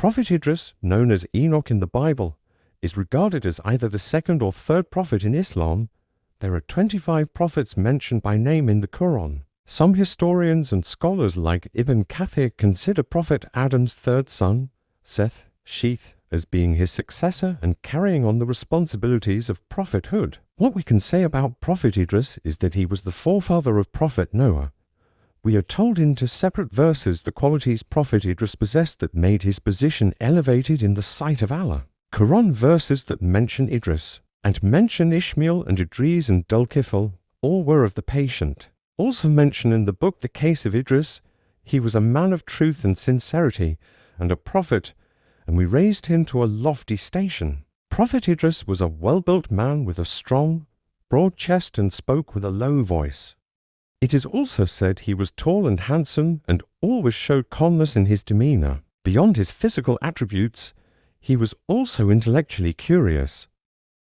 Prophet Idris, known as Enoch in the Bible, is regarded as either the second or third prophet in Islam. There are 25 prophets mentioned by name in the Quran. Some historians and scholars like Ibn Kathir consider Prophet Adam's third son, Seth, Sheath, as being his successor and carrying on the responsibilities of prophethood. What we can say about Prophet Idris is that he was the forefather of Prophet Noah. We are told into separate verses the qualities Prophet Idris possessed that made his position elevated in the sight of Allah. Quran verses that mention Idris and mention Ishmael and Idris and Dulkifl all were of the patient. Also mention in the book the case of Idris. He was a man of truth and sincerity and a prophet, and we raised him to a lofty station. Prophet Idris was a well-built man with a strong, broad chest and spoke with a low voice. It is also said he was tall and handsome and always showed calmness in his demeanor. Beyond his physical attributes, he was also intellectually curious.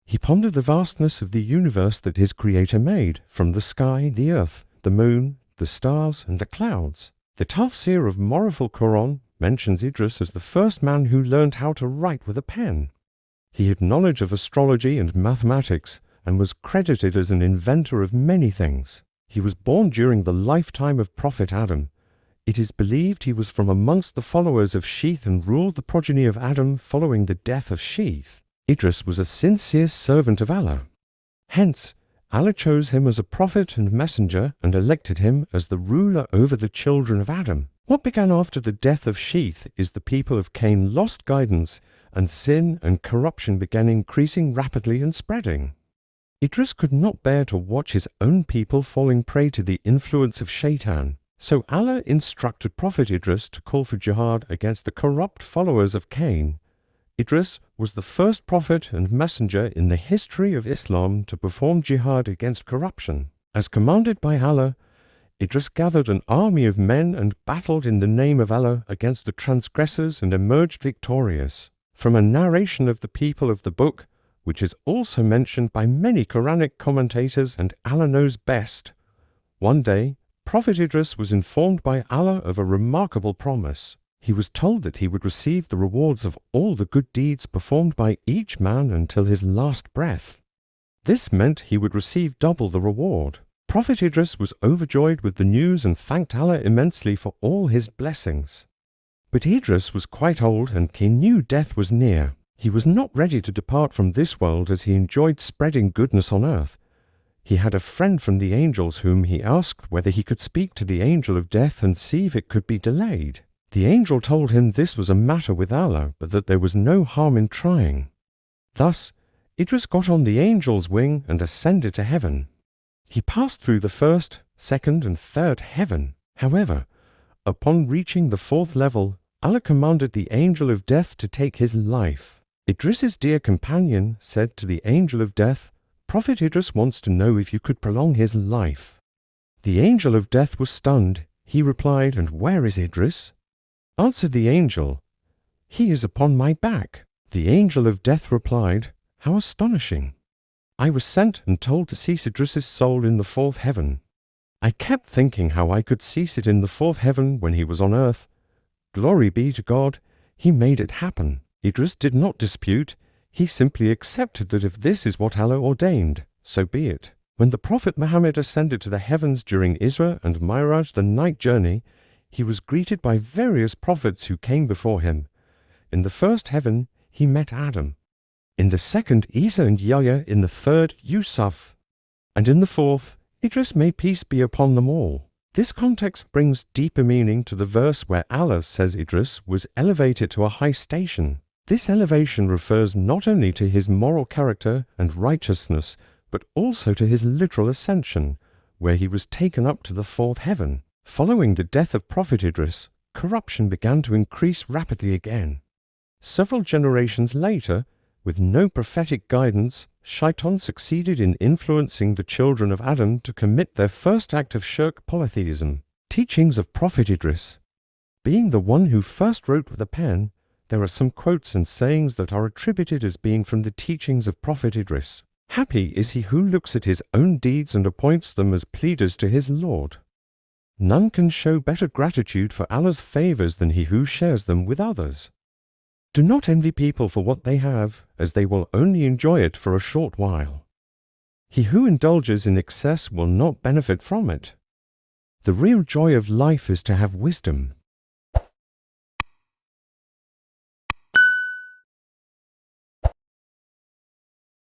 He pondered the vastness of the universe that his creator made, from the sky, the earth, the moon, the stars, and the clouds. The Tafsir of Morifal Quran mentions Idris as the first man who learned how to write with a pen. He had knowledge of astrology and mathematics and was credited as an inventor of many things. He was born during the lifetime of Prophet Adam. It is believed he was from amongst the followers of Sheath and ruled the progeny of Adam following the death of Sheath. Idris was a sincere servant of Allah. Hence, Allah chose him as a prophet and messenger and elected him as the ruler over the children of Adam. What began after the death of Sheath is the people of Cain lost guidance, and sin and corruption began increasing rapidly and spreading. Idris could not bear to watch his own people falling prey to the influence of Shaitan. So Allah instructed Prophet Idris to call for jihad against the corrupt followers of Cain. Idris was the first prophet and messenger in the history of Islam to perform jihad against corruption. As commanded by Allah, Idris gathered an army of men and battled in the name of Allah against the transgressors and emerged victorious. From a narration of the people of the book, which is also mentioned by many Quranic commentators and Allah knows best, one day, Prophet Idris was informed by Allah of a remarkable promise. He was told that he would receive the rewards of all the good deeds performed by each man until his last breath. This meant he would receive double the reward. Prophet Idris was overjoyed with the news and thanked Allah immensely for all his blessings. But Idris was quite old and he knew death was near. He was not ready to depart from this world as he enjoyed spreading goodness on earth. He had a friend from the angels whom he asked whether he could speak to the angel of death and see if it could be delayed. The angel told him this was a matter with Allah, but that there was no harm in trying. Thus, Idris got on the angel's wing and ascended to heaven. He passed through the first, second, and third heaven. However, upon reaching the fourth level, Allah commanded the angel of death to take his life. Idris's dear companion said to the angel of death, "Prophet Idris wants to know if you could prolong his life." The angel of death was stunned. He replied, "And where is Idris?" Answered the angel, "He is upon my back." The angel of death replied, "How astonishing! I was sent and told to cease Idris's soul in the fourth heaven. I kept thinking how I could cease it in the fourth heaven when he was on earth. Glory be to God, he made it happen." Idris did not dispute. He simply accepted that if this is what Allah ordained, so be it. When the Prophet Muhammad ascended to the heavens during Isra and Miraj, the night journey, he was greeted by various prophets who came before him. In the first heaven, he met Adam. In the second, Isa and Yahya. In the third, Yusuf. And in the fourth, Idris, may peace be upon them all. This context brings deeper meaning to the verse where Allah says Idris was elevated to a high station. This elevation refers not only to his moral character and righteousness, but also to his literal ascension, where he was taken up to the fourth heaven. Following the death of Prophet Idris, corruption began to increase rapidly again. Several generations later, with no prophetic guidance, Shaitan succeeded in influencing the children of Adam to commit their first act of shirk polytheism. Teachings of Prophet Idris. Being the one who first wrote with a pen, there are some quotes and sayings that are attributed as being from the teachings of Prophet Idris. Happy is he who looks at his own deeds and appoints them as pleaders to his Lord. None can show better gratitude for Allah's favors than he who shares them with others. Do not envy people for what they have, as they will only enjoy it for a short while. He who indulges in excess will not benefit from it. The real joy of life is to have wisdom,